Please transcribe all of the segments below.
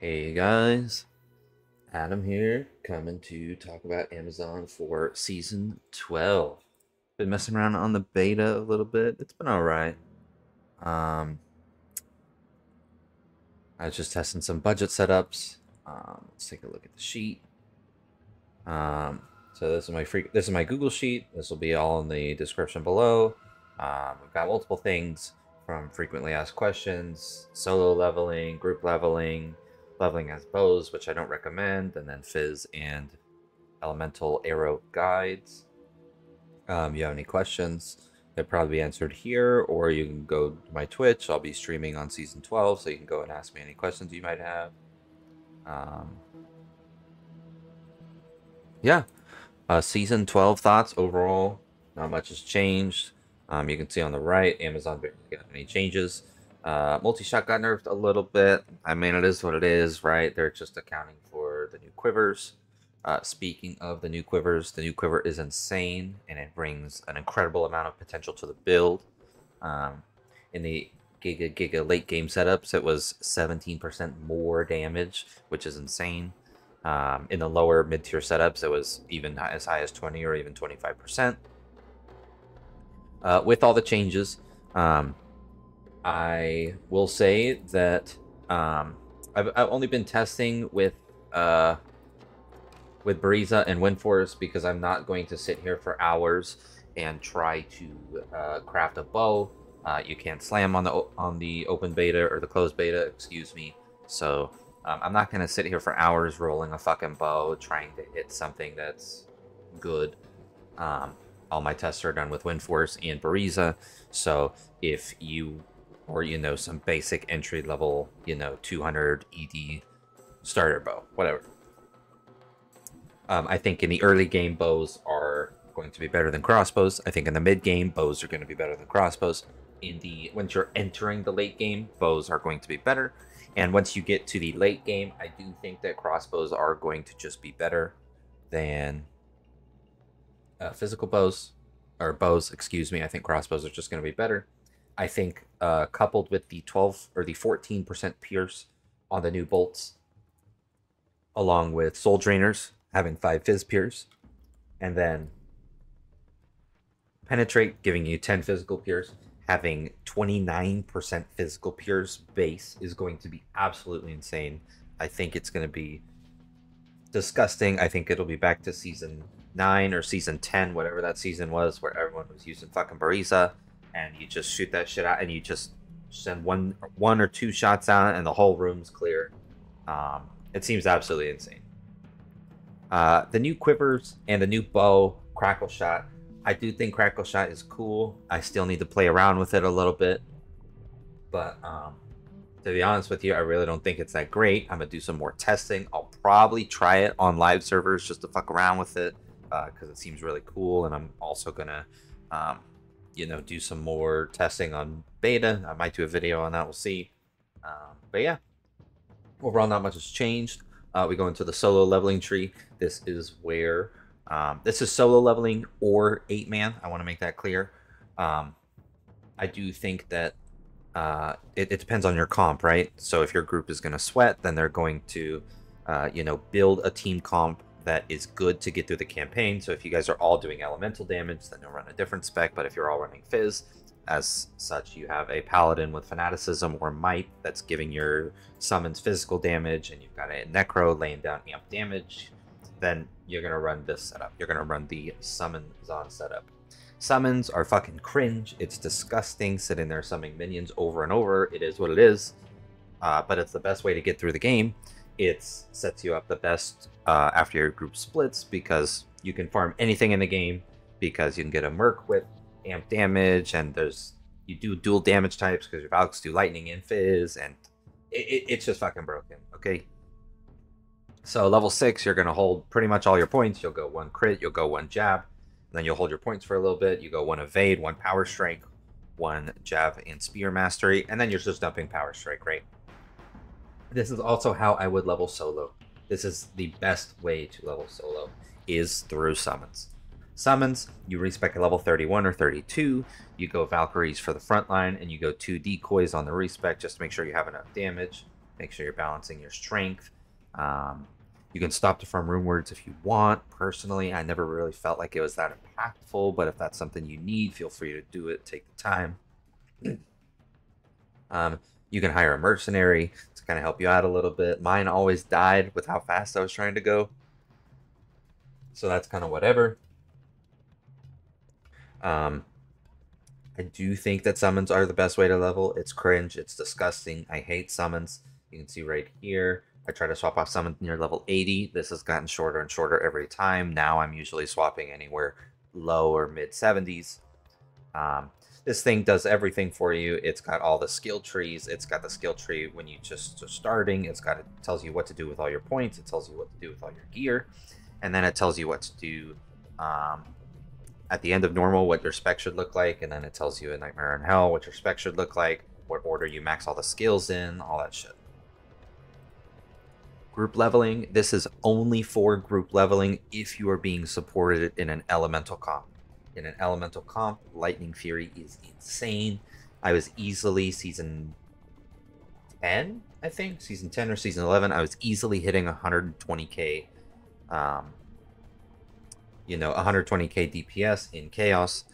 Hey guys, Adam here, coming to talk about Amazon for Season 12. Been messing around on the beta a little bit. It's been alright. Um, I was just testing some budget setups. Let's take a look at the sheet. So this is my Google sheet. This will be all in the description below. We've got multiple things from frequently asked questions, solo leveling, group leveling, leveling as bows, which I don't recommend, and then fizz and elemental arrow guides. You have any questions, they'll probably be answered here, or you can go to my Twitch. I'll be streaming on Season 12, so you can go and ask me any questions you might have. Yeah. Season 12 thoughts overall. Not much has changed. You can see on the right, Amazon barely got any changes. Multi-shot got nerfed a little bit. I mean, it is what it is, right? They're just accounting for the new quivers. Speaking of the new quiver is insane, and it brings an incredible amount of potential to the build. In the Giga late game setups, it was 17% more damage, which is insane. In the lower mid-tier setups, it was even as high as 20 or even 25%. With all the changes, I will say that I've only been testing with Bowazon and Windforce because I'm not going to sit here for hours and try to craft a bow. You can't slam on the open beta or the closed beta, excuse me. So I'm not gonna sit here for hours rolling a fucking bow trying to hit something that's good. All my tests are done with Windforce and Bowazon. So if you, or some basic entry level, 200 ED starter bow, whatever. I think in the early game, bows are going to be better than crossbows. I think in the mid game, bows are going to be better than crossbows. Once you're entering the late game, bows are going to be better. And once you get to the late game, I do think that crossbows are going to just be better than physical bows, or bows, excuse me. I think crossbows are just going to be better. I think coupled with the 12 or the 14% pierce on the new bolts, along with soul drainers having 5 fizz pierce, and then penetrate giving you 10 physical pierce, having 29% physical pierce base is going to be absolutely insane. I think it's going to be disgusting. I think it'll be back to season 9 or season 10, whatever that season was, where everyone was using fucking Bowazon, and you just shoot that shit out and you just send one or two shots out and the whole room's clear. It seems absolutely insane. The new quivers and the new bow, Crackle Shot. I do think Crackle Shot is cool. I still need to play around with it a little bit. But to be honest with you, I really don't think it's that great. I'm going to do some more testing. I'll probably try it on live servers just to fuck around with it because it seems really cool. And I'm also going to, do some more testing on beta. I might do a video on that. We'll see. But yeah, overall, not much has changed. We go into the solo leveling tree. This is where this is solo leveling or 8-man. I want to make that clear. I do think that it depends on your comp, right? So if your group is going to sweat, then they're going to, build a team comp that is good to get through the campaign. So if you guys are all doing elemental damage, then you'll run a different spec. But if you're all running fizz, as such, you have a paladin with fanaticism or might that's giving your summons physical damage, and you've got a necro laying down amp damage, then you're going to run this setup. You're going to run the Bowazon setup. Summons are fucking cringe. It's disgusting sitting there summoning minions over and over. It is what it is. But it's the best way to get through the game. It sets you up the best after your group splits because you can farm anything in the game because you can get a merc with amp damage, and you do dual damage types because your Valks do lightning and fizz, and it's just fucking broken, okay? So level 6, you're going to hold pretty much all your points. You'll go 1 crit, you'll go 1 jab, then you'll hold your points for a little bit. You go 1 evade, 1 power strike, 1 jab and spear mastery, and then you're just dumping power strike, right? This is also how I would level solo. This is the best way to level solo, is through summons. Summons, you respec a level 31 or 32, you go Valkyries for the front line, and you go 2 decoys on the respec just to make sure you have enough damage. Make sure you're balancing your strength. You can stop to farm rune words if you want. Personally, I never really felt like it was that impactful, but if that's something you need, feel free to do it. Take the time. You can hire a mercenary to kind of help you out a little bit. Mine always died with how fast I was trying to go, so that's kind of whatever. I do think that summons are the best way to level. It's cringe. It's disgusting. I hate summons. You can see right here. I try to swap off summons near level 80. This has gotten shorter and shorter every time. Now I'm usually swapping anywhere low or mid 70s. This thing does everything for you. It's got all the skill trees. It's got the skill tree when you just are starting. It tells you what to do with all your points. It tells you what to do with all your gear. And then it tells you what to do at the end of normal, what your spec should look like. And then it tells you in Nightmare in Hell what your spec should look like, what order you max all the skills in, all that shit. Group leveling. This is only for group leveling if you are being supported in an elemental comp. In an elemental comp, Lightning Fury is insane. I was easily season 10, I think, season 10 or season 11. I was easily hitting 120k, 120k DPS in Chaos.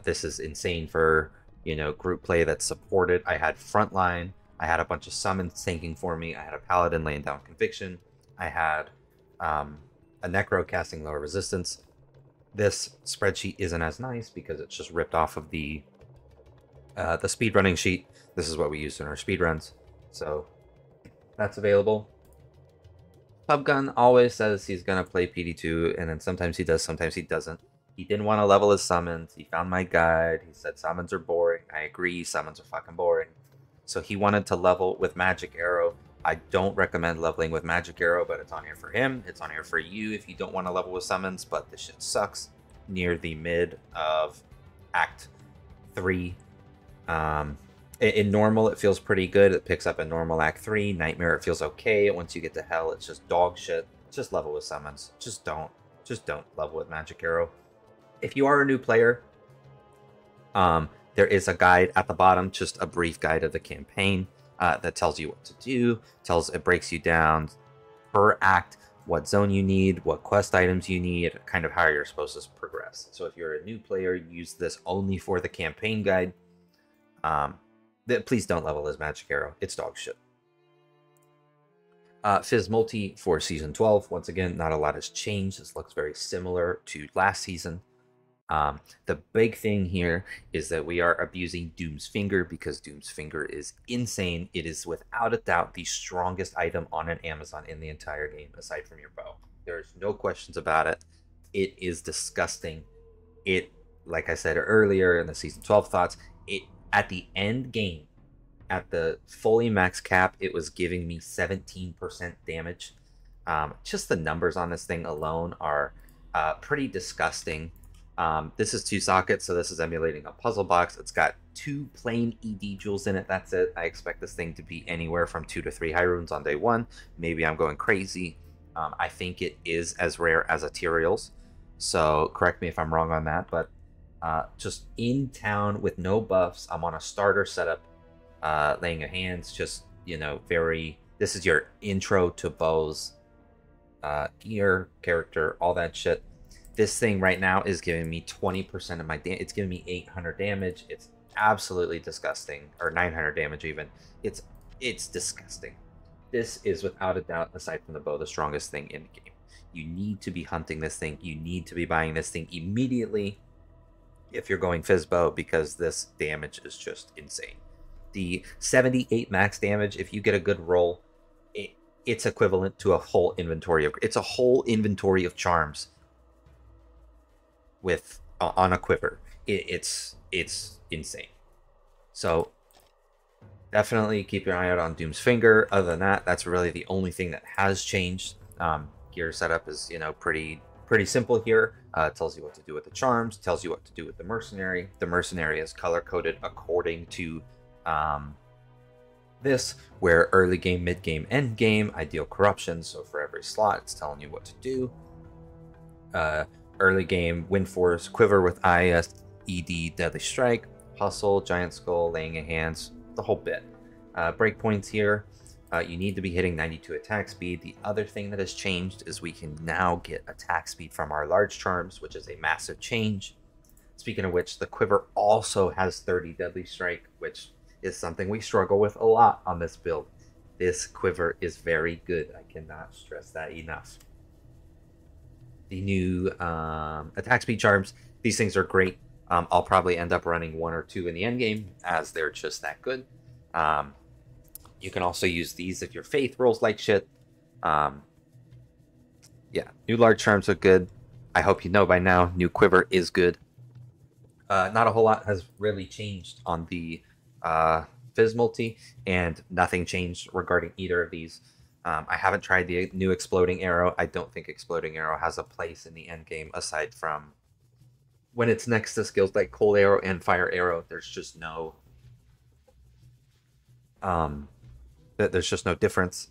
This is insane for, group play that's supported. I had Frontline. I had a bunch of summons tanking for me. I had a Paladin laying down Conviction. I had a Necro casting lower resistance. This spreadsheet isn't as nice because it's just ripped off of the speedrunning sheet. This is what we use in our speedruns. So that's available. Pubgun always says he's going to play PD2, and then sometimes he does, sometimes he doesn't. He didn't want to level his summons. He found my guide. He said summons are boring. I agree, summons are fucking boring. So he wanted to level with Magic Arrow. I don't recommend leveling with Magic Arrow, but it's on here for him. It's on here for you if you don't want to level with summons, but this shit sucks. Near the mid of Act 3. In normal, it feels pretty good. It picks up in normal Act 3. Nightmare, it feels okay. Once you get to Hell, it's just dog shit. Just level with summons. Just don't level with Magic Arrow. If you are a new player, there is a guide at the bottom, just a brief guide of the campaign. That tells you what to do, it breaks you down per act, what zone you need, what quest items you need, kind of how you're supposed to progress. So if you're a new player, use this only for the campaign guide. Please don't level as Magic Arrow. It's dog shit. Fizz Multi for Season 12. Once again, not a lot has changed. This looks very similar to last season. The big thing here is that we are abusing Doom's Finger because Doom's Finger is insane. It is without a doubt the strongest item on an Amazon in the entire game, aside from your bow. There's no questions about it. It is disgusting. It, like I said earlier in the Season 12 thoughts, at the end game, at the fully max cap, it was giving me 17% damage. Just the numbers on this thing alone are pretty disgusting. This is 2 sockets, so this is emulating a puzzle box. It's got 2 plain ED jewels in it. That's it. I expect this thing to be anywhere from 2 to 3 high runes on day 1. Maybe I'm going crazy. I think it is as rare as Ethereals, so correct me if I'm wrong on that. But just in town with no buffs, I'm on a starter setup, laying your hands. Just this is your intro to bows, gear, character, all that shit. This thing right now is giving me 20% of my damage. It's giving me 800 damage. It's absolutely disgusting. Or 900 damage even. It's disgusting. This is without a doubt, aside from the bow, the strongest thing in the game. You need to be hunting this thing. You need to be buying this thing immediately if you're going Fizzbow, because this damage is just insane. The 78 max damage, if you get a good roll, it's equivalent to a whole inventory of... It's a whole inventory of charms with on a quiver. It's insane. So definitely keep your eye out on Doom's Finger. Other than that, that's really the only thing that has changed. Gear setup is pretty simple here. It tells you what to do with the charms, tells you what to do with the mercenary. The mercenary is color coded according to this, where early game, mid game, end game, ideal corruption. So for every slot, it's telling you what to do. Early game, Wind Force, Quiver with IS, ED, Deadly Strike, Hustle, Giant Skull, Laying of Hands, the whole bit. Breakpoints here. You need to be hitting 92 attack speed. The other thing that has changed is we can now get attack speed from our large charms, which is a massive change. Speaking of which, the quiver also has 30 deadly strike, which is something we struggle with a lot on this build. This quiver is very good. I cannot stress that enough. The new attack speed charms, these things are great. I'll probably end up running 1 or 2 in the end game, as they're just that good. You can also use these if your faith rolls like shit. Yeah, new large charms are good. I hope you know by now, new quiver is good. Not a whole lot has really changed on the Fizz multi, and nothing changed regarding either of these. I haven't tried the new exploding arrow. I don't think exploding arrow has a place in the end game aside from when it's next to skills like cold arrow and fire arrow. There's just no difference.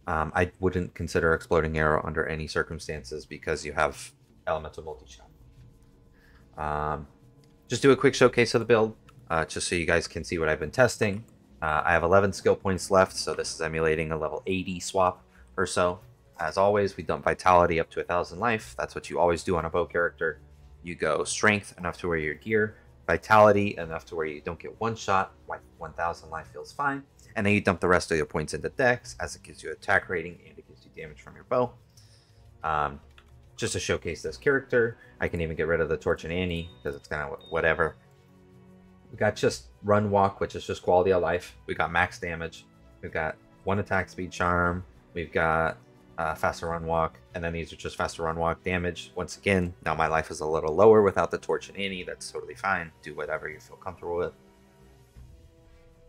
I wouldn't consider exploding arrow under any circumstances because you have elemental multi-shot. Just do a quick showcase of the build, just so you guys can see what I've been testing. I have 11 skill points left, so this is emulating a level 80 swap or so. As always, we dump vitality up to 1,000 life. That's what you always do on a bow character. You go strength enough to where your gear, vitality enough to where you don't get one shot, 1,000 life feels fine, and then you dump the rest of your points into dex, as it gives you attack rating and it gives you damage from your bow. Just to showcase this character, I can even get rid of the Torch and Annie because it's kind of whatever. We got just run walk, which is just quality of life. We got max damage. We've got 1 attack speed charm. We've got faster run walk, and then these are just faster run walk damage. Once again, now my life is a little lower without the Torch and Annie. That's totally fine. Do whatever you feel comfortable with.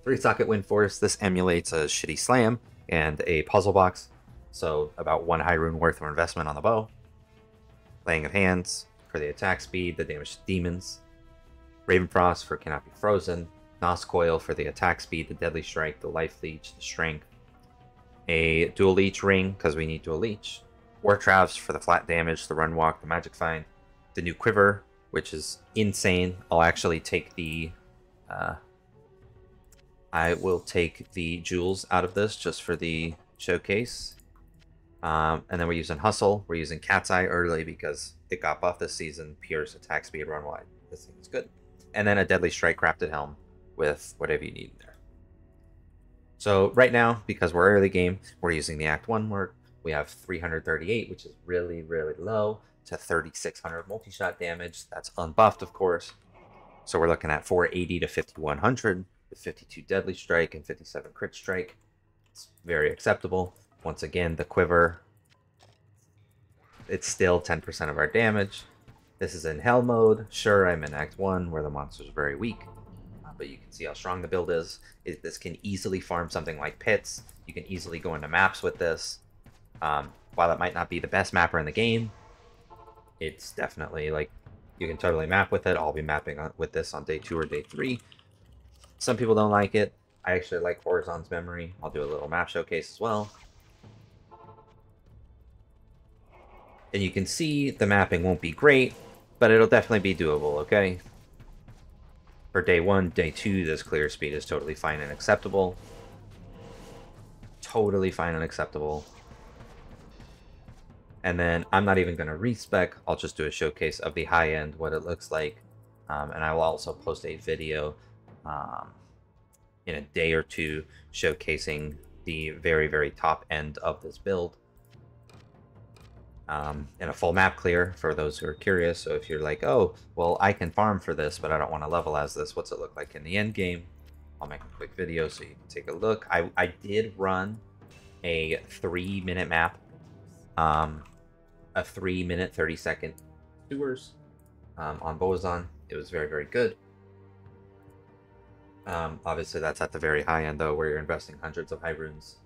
3-socket wind force. This emulates a shitty slam and a puzzle box, so about 1 high rune worth of investment on the bow. Laying of hands for the attack speed, the damage to demons. Ravenfrost for cannot be frozen. Nos coil for the attack speed, the deadly strike, the life leech, the strength. A dual leech ring because we need dual leech. War Travs for the flat damage, the run walk, the magic find. The new quiver, which is insane. I'll actually take the I will take the jewels out of this just for the showcase. And then we're using Hustle. We're using Cat's Eye early because it got buffed this season. Pierce, attack speed, run wide. This thing is good. And then a Deadly Strike Crafted Helm with whatever you need there. So right now, because we're early game, we're using the Act 1 work. We have 338, which is really, really low, to 3,600 multi-shot damage. That's unbuffed, of course. So we're looking at 480 to 5,100 with 52 Deadly Strike and 57 Crit Strike. It's very acceptable. Once again, the quiver, it's still 10% of our damage. This is in Hell mode. Sure, I'm in Act 1 where the monsters are very weak, but you can see how strong the build is. This can easily farm something like pits. You can easily go into maps with this. While it might not be the best mapper in the game, it's definitely, like, you can totally map with it. I'll be mapping with this on day 2 or day 3. Some people don't like it. I actually like Bowazon's memory. I'll do a little map showcase as well. And you can see the mapping won't be great, but it'll definitely be doable, okay? For day 1, day 2, this clear speed is totally fine and acceptable. Totally fine and acceptable. And then I'm not even going to respec. I'll just do a showcase of the high end, what it looks like. And I will also post a video in a day or 2 showcasing the very, very top end of this build. In a full map clear for those who are curious. So if you're like, oh, well, I can farm for this, but I don't want to level as this, what's it look like in the end game? I'll make a quick video so you can take a look. I did run a 3-minute map, a 3-minute 30-second tours on Bowazon. It was very, very good. Obviously that's at the very high end though, where you're investing hundreds of high runes.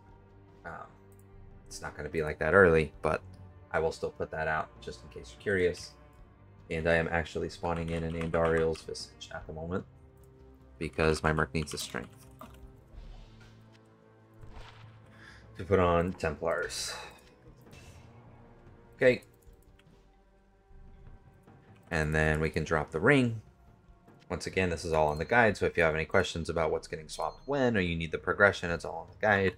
It's not going to be like that early, but I will still put that out just in case you're curious. And I am actually spawning in an Andariel's Visage at the moment because my Merc needs the strength to put on Templars. Okay. And then we can drop the ring. Once again, this is all on the guide, so if you have any questions about what's getting swapped when, or you need the progression, it's all on the guide.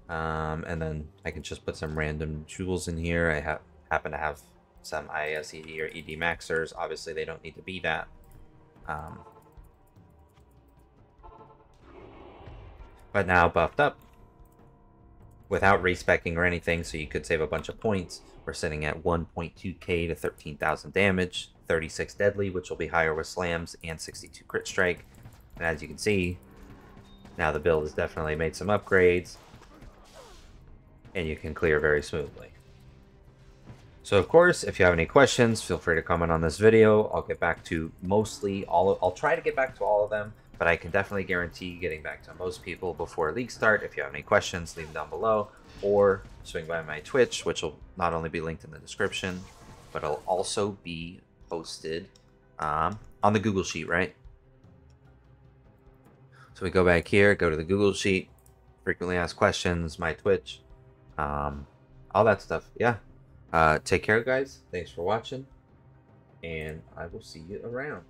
And then I can just put some random jewels in here. I happen to have some IAS ED or ED maxers. Obviously, they don't need to be that. But now buffed up without respecking or anything, so you could save a bunch of points. We're sitting at 1.2k to 13,000 damage, 36 deadly, which will be higher with slams, and 62 crit strike. And as you can see, now the build has definitely made some upgrades, and you can clear very smoothly. So of course, if you have any questions, feel free to comment on this video. I'll get back to I'll try to get back to all of them, but I can definitely guarantee getting back to most people before league start. If you have any questions, leave them down below, or swing by my Twitch, which will not only be linked in the description, but it'll also be posted on the Google Sheet, right? So we go back here, go to the Google Sheet, frequently asked questions, my Twitch, all that stuff. Yeah. Take care, guys. Thanks for watching, and I will see you around.